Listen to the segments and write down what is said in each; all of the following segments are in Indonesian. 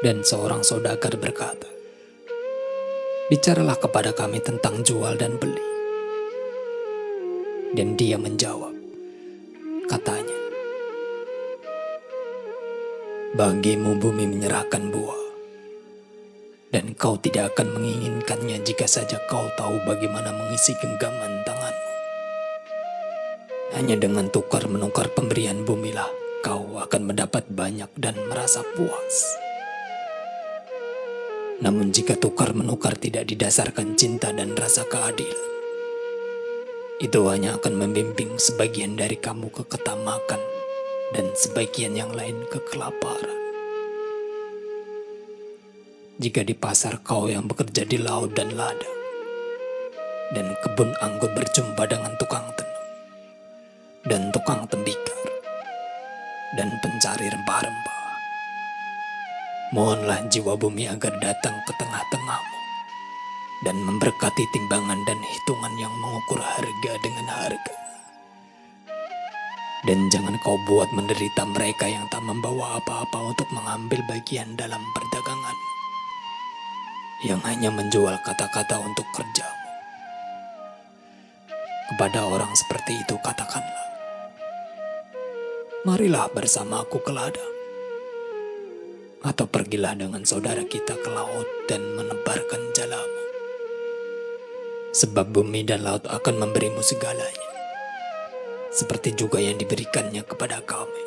Dan seorang saudagar berkata, "Bicaralah kepada kami tentang jual dan beli." Dan dia menjawab, katanya, "Bagimu bumi menyerahkan buah, dan kau tidak akan menginginkannya jika saja kau tahu bagaimana mengisi genggaman tanganmu. Hanya dengan tukar-menukar pemberian bumilah kau akan mendapat banyak dan merasa puas. Namun jika tukar-menukar tidak didasarkan cinta dan rasa keadilan, itu hanya akan membimbing sebagian dari kamu ke ketamakan dan sebagian yang lain ke kelaparan. Jika di pasar kau yang bekerja di laut dan ladang, dan kebun anggur berjumpa dengan tukang tenun, dan tukang tembikar, dan pencari rempah-rempah, mohonlah jiwa bumi agar datang ke tengah-tengahmu dan memberkati timbangan dan hitungan yang mengukur harga dengan harga. Dan jangan kau buat menderita mereka yang tak membawa apa-apa untuk mengambil bagian dalam perdagangan, yang hanya menjual kata-kata untuk kerjamu. Kepada orang seperti itu katakanlah, marilah bersama aku ke ladang, atau pergilah dengan saudara kita ke laut dan menebarkan jalamu. Sebab bumi dan laut akan memberimu segalanya, seperti juga yang diberikannya kepada kami.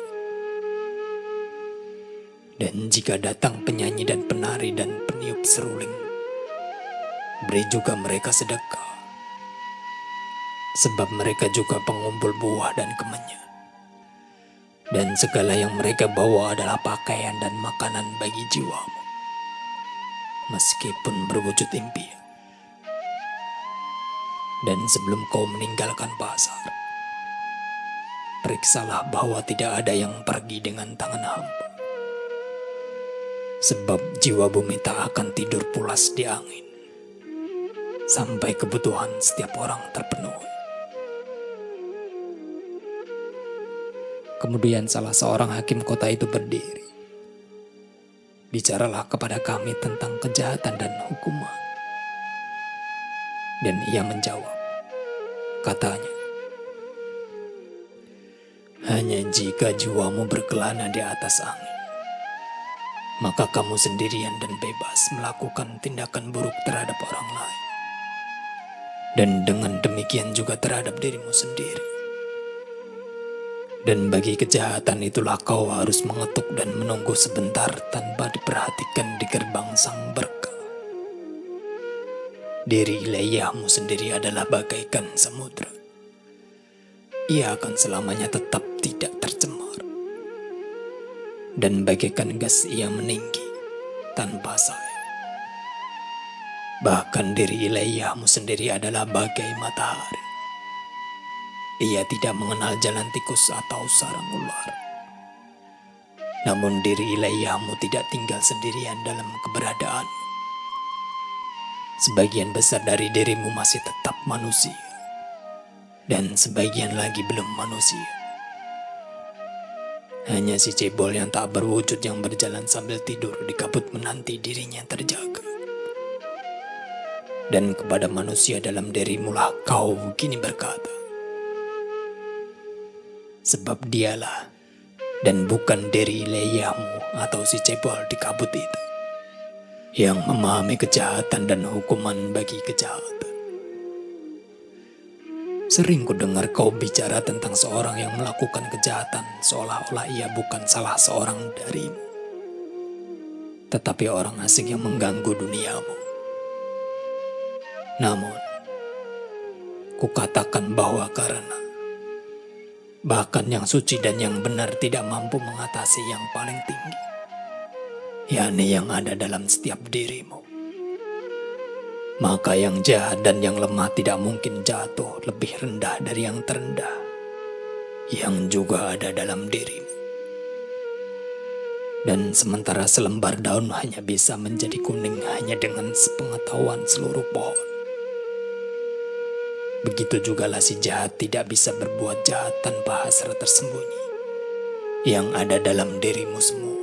Dan jika datang penyanyi dan penari dan peniup seruling, beri juga mereka sedekah, sebab mereka juga pengumpul buah dan kemenyan. Dan segala yang mereka bawa adalah pakaian dan makanan bagi jiwamu, meskipun berwujud impian. Dan sebelum kau meninggalkan pasar, periksalah bahwa tidak ada yang pergi dengan tangan hampa. Sebab jiwa bumi tak akan tidur pulas di angin, sampai kebutuhan setiap orang terpenuhi. Kemudian salah seorang hakim kota itu berdiri. Bicaralah kepada kami tentang kejahatan dan hukuman. Dan ia menjawab, katanya, hanya jika jiwamu berkelana di atas angin, maka kamu sendirian dan bebas melakukan tindakan buruk terhadap orang lain. Dan dengan demikian juga terhadap dirimu sendiri. Dan bagi kejahatan itulah kau harus mengetuk dan menunggu sebentar tanpa diperhatikan di gerbang sang berkah. Diri ilahiyahmu sendiri adalah bagaikan samudra. Ia akan selamanya tetap tidak tercemar. Dan bagaikan gas ia meninggi tanpa sayap. Bahkan diri ilahiyahmu sendiri adalah bagai matahari. Ia tidak mengenal jalan tikus atau sarang ular. Namun diri ilahiyahmu tidak tinggal sendirian dalam keberadaanmu. Sebagian besar dari dirimu masih tetap manusia, dan sebagian lagi belum manusia. Hanya si cebol yang tak berwujud yang berjalan sambil tidur di kabut menanti dirinya terjaga. Dan kepada manusia dalam dirimulah kau kini berkata, sebab dialah dan bukan diri ilahiyahmu atau si cebol di kabut itu yang memahami kejahatan dan hukuman bagi kejahatan. Sering ku dengar kau bicara tentang seorang yang melakukan kejahatan seolah-olah ia bukan salah seorang darimu, tetapi orang asing yang mengganggu duniamu. Namun, ku katakan bahwa karena bahkan yang suci dan yang benar tidak mampu mengatasi yang paling tinggi, yakni yang ada dalam setiap dirimu, maka yang jahat dan yang lemah tidak mungkin jatuh lebih rendah dari yang terendah, yang juga ada dalam dirimu. Dan sementara selembar daun hanya bisa menjadi kuning hanya dengan sepengetahuan seluruh pohon, begitu jugalah si jahat tidak bisa berbuat jahat tanpa hasrat tersembunyi yang ada dalam dirimu semua.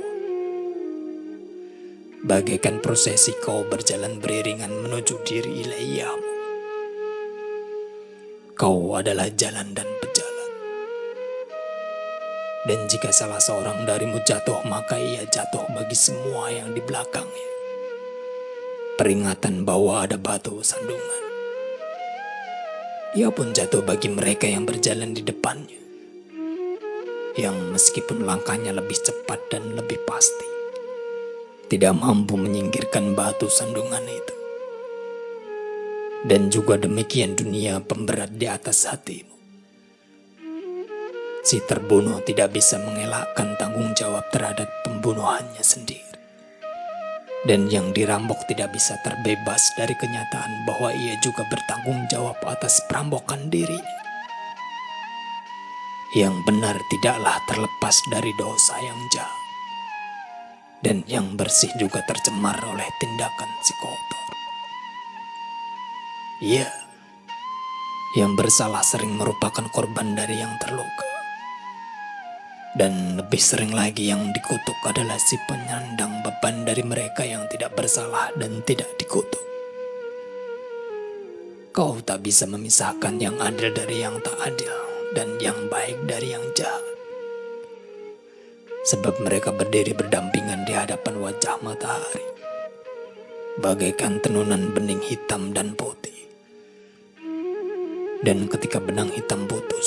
Bagaikan prosesi kau berjalan beriringan menuju diri ilahiyahmu. Kau adalah jalan dan pejalan. Dan jika salah seorang darimu jatuh, maka ia jatuh bagi semua yang di belakangnya. Peringatan bahwa ada batu sandungan. Ia pun jatuh bagi mereka yang berjalan di depannya, yang meskipun langkahnya lebih cepat dan lebih pasti, tidak mampu menyingkirkan batu sandungan itu. Dan juga demikian dunia pemberat di atas hatimu. Si terbunuh tidak bisa mengelakkan tanggung jawab terhadap pembunuhannya sendiri. Dan yang dirampok tidak bisa terbebas dari kenyataan bahwa ia juga bertanggung jawab atas perampokan dirinya. Yang benar tidaklah terlepas dari dosa yang jahat. Dan yang bersih juga tercemar oleh tindakan si kotor. Ia yang bersalah sering merupakan korban dari yang terluka. Dan lebih sering lagi yang dikutuk adalah si penyandang beban dari mereka yang tidak bersalah dan tidak dikutuk. Kau tak bisa memisahkan yang adil dari yang tak adil dan yang baik dari yang jahat. Sebab mereka berdiri berdampingan di hadapan wajah matahari, bagaikan tenunan bening hitam dan putih. Dan ketika benang hitam putus,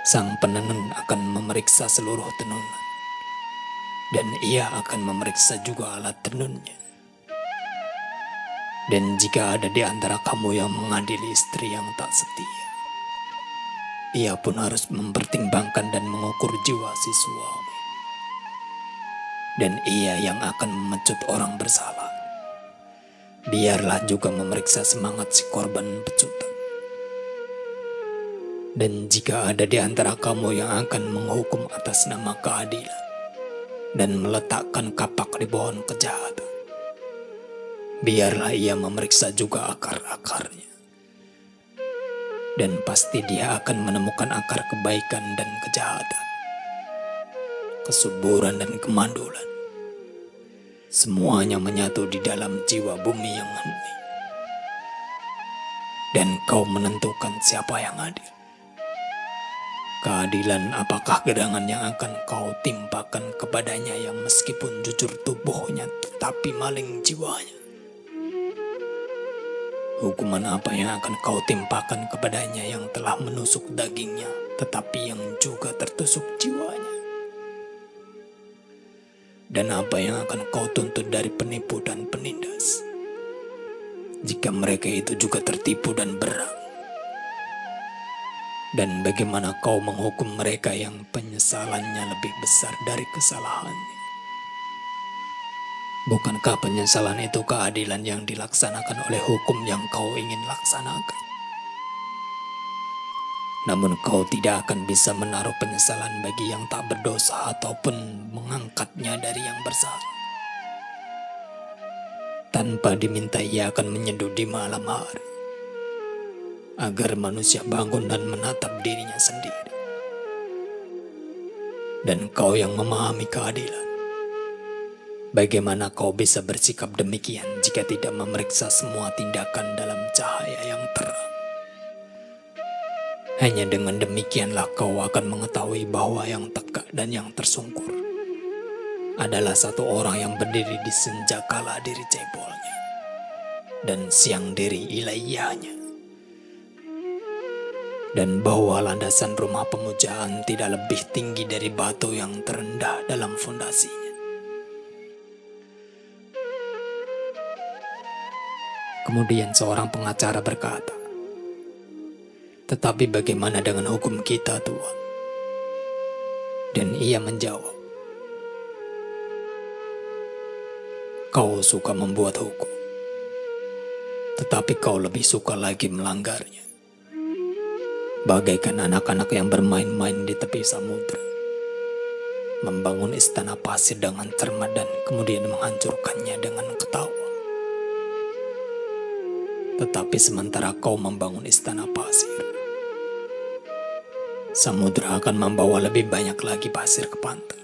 sang penenun akan memeriksa seluruh tenunan, dan ia akan memeriksa juga alat tenunnya. Dan jika ada di antara kamu yang mengadili istri yang tak setia, ia pun harus mempertimbangkan dan mengukur jiwa si suami. Dan ia yang akan memecut orang bersalah, biarlah juga memeriksa semangat si korban pecutan. Dan jika ada di antara kamu yang akan menghukum atas nama keadilan dan meletakkan kapak di pohon kejahatan, biarlah ia memeriksa juga akar-akarnya. Dan pasti dia akan menemukan akar kebaikan dan kejahatan, kesuburan dan kemandulan. Semuanya menyatu di dalam jiwa bumi yang hening. Dan kau menentukan siapa yang adil. Keadilan apakah gerangan yang akan kau timpakan kepadanya yang meskipun jujur tubuhnya tetapi maling jiwanya? Hukuman apa yang akan kau timpakan kepadanya yang telah menusuk dagingnya tetapi yang juga tertusuk jiwanya? Dan apa yang akan kau tuntut dari penipu dan penindas, jika mereka itu juga tertipu dan berang? Dan bagaimana kau menghukum mereka yang penyesalannya lebih besar dari kesalahannya? Bukankah penyesalan itu keadilan yang dilaksanakan oleh hukum yang kau ingin laksanakan? Namun kau tidak akan bisa menaruh penyesalan bagi yang tak berdosa ataupun mengangkatnya dari yang bersalah. Tanpa diminta ia akan menyeduh di malam hari, agar manusia bangun dan menatap dirinya sendiri. Dan kau yang memahami keadilan, bagaimana kau bisa bersikap demikian jika tidak memeriksa semua tindakan dalam cahaya yang terang? Hanya dengan demikianlah kau akan mengetahui bahwa yang tegak dan yang tersungkur adalah satu orang yang berdiri di senja kala diri cebolnya dan siang diri ilahiyahnya. Dan bahwa landasan rumah pemujaan tidak lebih tinggi dari batu yang terendah dalam fondasinya. Kemudian seorang pengacara berkata, "Tetapi bagaimana dengan hukum kita, Tuhan?" Dan ia menjawab, "Kau suka membuat hukum, tetapi kau lebih suka lagi melanggarnya. Bagaikan anak-anak yang bermain-main di tepi samudra, membangun istana pasir dengan cermat dan kemudian menghancurkannya dengan ketawa. Tetapi sementara kau membangun istana pasir, samudra akan membawa lebih banyak lagi pasir ke pantai.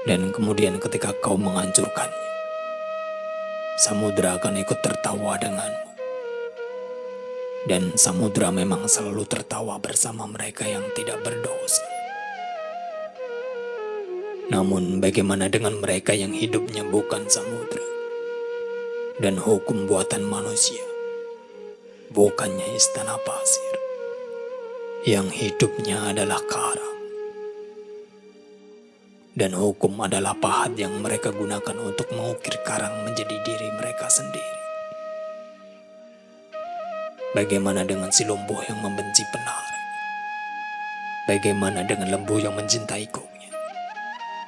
Dan kemudian ketika kau menghancurkannya, samudra akan ikut tertawa denganmu. Dan samudra memang selalu tertawa bersama mereka yang tidak berdosa. Namun bagaimana dengan mereka yang hidupnya bukan samudra dan hukum buatan manusia, bukannya istana pasir, yang hidupnya adalah karang. Dan hukum adalah pahat yang mereka gunakan untuk mengukir karang menjadi diri mereka sendiri. Bagaimana dengan si lumpuh yang membenci penari? Bagaimana dengan lembu yang mencintai koknya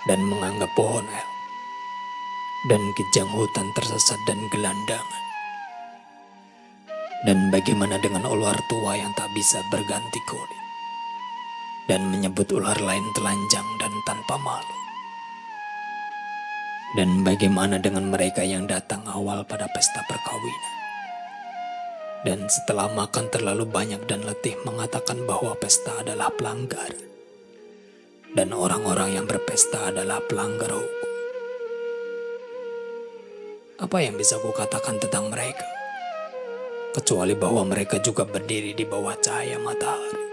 dan menganggap pohon el dan kijang hutan tersesat dan gelandangan? Dan bagaimana dengan ular tua yang tak bisa berganti kulit dan menyebut ular lain telanjang dan tanpa malu? Dan bagaimana dengan mereka yang datang awal pada pesta perkawinan dan setelah makan terlalu banyak dan letih mengatakan bahwa pesta adalah pelanggaran dan orang-orang yang berpesta adalah pelanggar hukum? Apa yang bisa kukatakan tentang mereka, kecuali bahwa mereka juga berdiri di bawah cahaya matahari,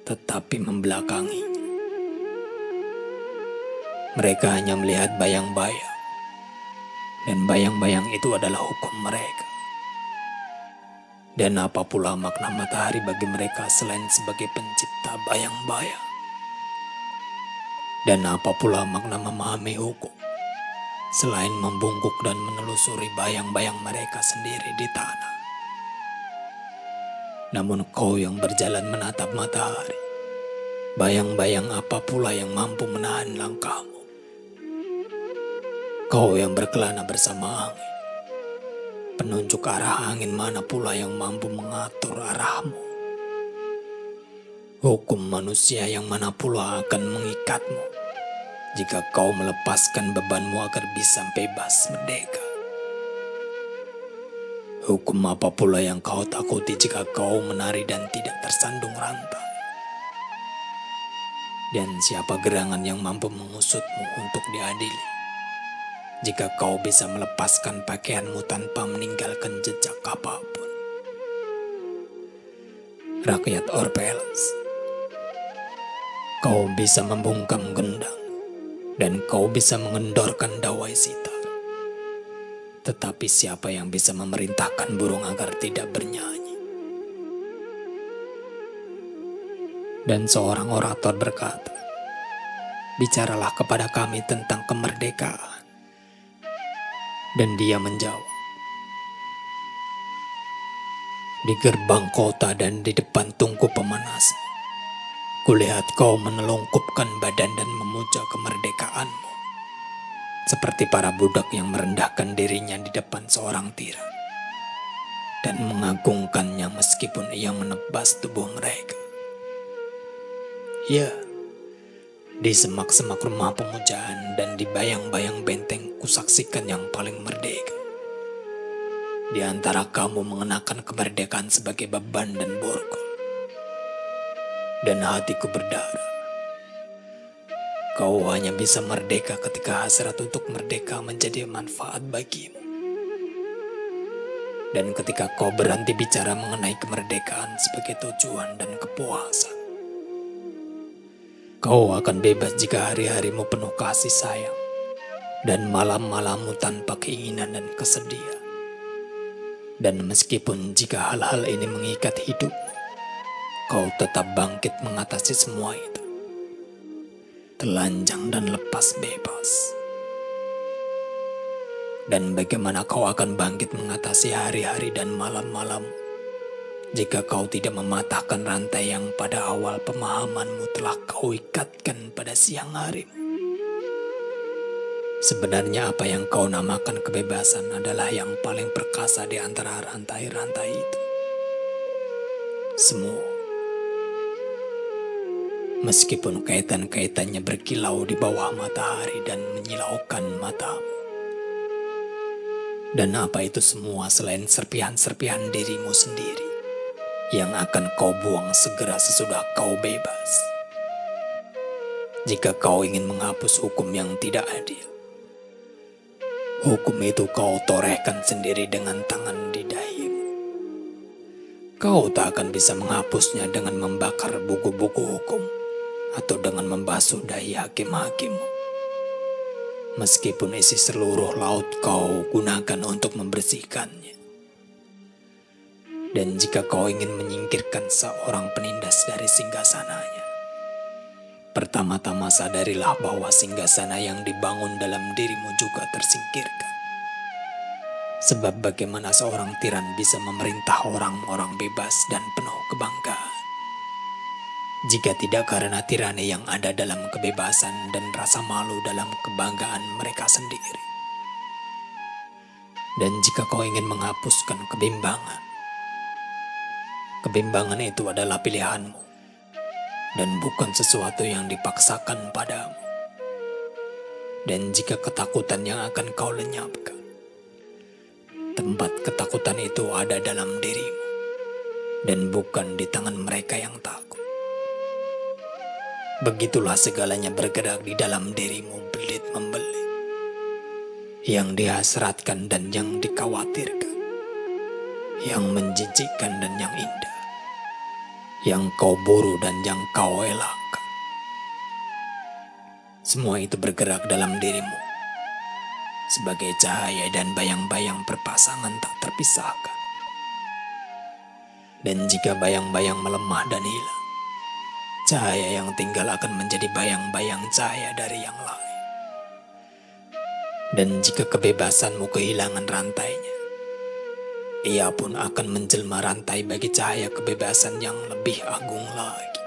tetapi membelakanginya. Mereka hanya melihat bayang-bayang, dan bayang-bayang itu adalah hukum mereka. Dan apa pula makna matahari bagi mereka selain sebagai pencipta bayang-bayang? Dan apa pula makna memahami hukum selain membungkuk dan menelusuri bayang-bayang mereka sendiri di tanah? Namun kau yang berjalan menatap matahari, bayang-bayang apa pula yang mampu menahan langkahmu? Kau yang berkelana bersama angin, penunjuk arah angin mana pula yang mampu mengatur arahmu? Hukum manusia yang mana pula akan mengikatmu jika kau melepaskan bebanmu agar bisa bebas merdeka? Hukum apa pula yang kau takuti jika kau menari dan tidak tersandung rantai? Dan siapa gerangan yang mampu mengusutmu untuk diadili jika kau bisa melepaskan pakaianmu tanpa meninggalkan jejak apapun? Rakyat Orpeles, kau bisa membungkam gendang dan kau bisa mengendorkan dawai sitar. Tetapi siapa yang bisa memerintahkan burung agar tidak bernyanyi? Dan seorang orator berkata, bicaralah kepada kami tentang kemerdekaan. Dan dia menjawab, di gerbang kota dan di depan tungku pemanasmu, kulihat kau menelungkupkan badan dan memuja kemerdekaanmu, seperti para budak yang merendahkan dirinya di depan seorang tiran dan mengagungkannya meskipun ia menebas tubuh mereka. Ya, di semak-semak rumah pemujaan dan di bayang-bayang benteng kusaksikan yang paling merdeka. Di antara kamu mengenakan kemerdekaan sebagai beban dan borgol. Dan hatiku berdarah. Kau hanya bisa merdeka ketika hasrat untuk merdeka menjadi manfaat bagimu. Dan ketika kau berhenti bicara mengenai kemerdekaan sebagai tujuan dan kepuasan. Kau akan bebas jika hari-harimu penuh kasih sayang dan malam-malammu tanpa keinginan dan kesedihan. Dan meskipun jika hal-hal ini mengikat hidupmu, kau tetap bangkit mengatasi semua itu. Telanjang dan lepas bebas. Dan bagaimana kau akan bangkit mengatasi hari-hari dan malam-malammu jika kau tidak mematahkan rantai yang pada awal pemahamanmu telah kau ikatkan pada siang harimu? Sebenarnya apa yang kau namakan kebebasan adalah yang paling perkasa di antara rantai-rantai itu. Semua. Meskipun kaitan-kaitannya berkilau di bawah matahari dan menyilaukan matamu. Dan apa itu semua selain serpihan-serpihan dirimu sendiri yang akan kau buang segera sesudah kau bebas. jika kau ingin menghapus hukum yang tidak adil, hukum itu kau torehkan sendiri dengan tangan di dahimu. Kau tak akan bisa menghapusnya dengan membakar buku-buku hukum atau dengan membasuh dahi hakim-hakimmu. Meskipun isi seluruh laut kau gunakan untuk membersihkannya. Dan jika kau ingin menyingkirkan seorang penindas dari singgasananya, pertama-tama sadarilah bahwa singgasana yang dibangun dalam dirimu juga tersingkirkan. Sebab bagaimana seorang tiran bisa memerintah orang-orang bebas dan penuh kebanggaan, jika tidak karena tirani yang ada dalam kebebasan dan rasa malu dalam kebanggaan mereka sendiri. Dan jika kau ingin menghapuskan kebimbangan, kebimbangan itu adalah pilihanmu dan bukan sesuatu yang dipaksakan padamu. Dan jika ketakutan yang akan kau lenyapkan, tempat ketakutan itu ada dalam dirimu dan bukan di tangan mereka yang takut. Begitulah segalanya bergerak di dalam dirimu belit-membelit, yang dihasratkan dan yang dikhawatirkan, yang menjijikkan dan yang indah, yang kau buru dan yang kau elakkan. Semua itu bergerak dalam dirimu sebagai cahaya dan bayang-bayang berpasangan tak terpisahkan. Dan jika bayang-bayang melemah dan hilang, cahaya yang tinggal akan menjadi bayang-bayang cahaya dari yang lain. Dan jika kebebasanmu kehilangan rantainya, ia pun akan menjelma rantai bagi cahaya kebebasan yang lebih agung lagi.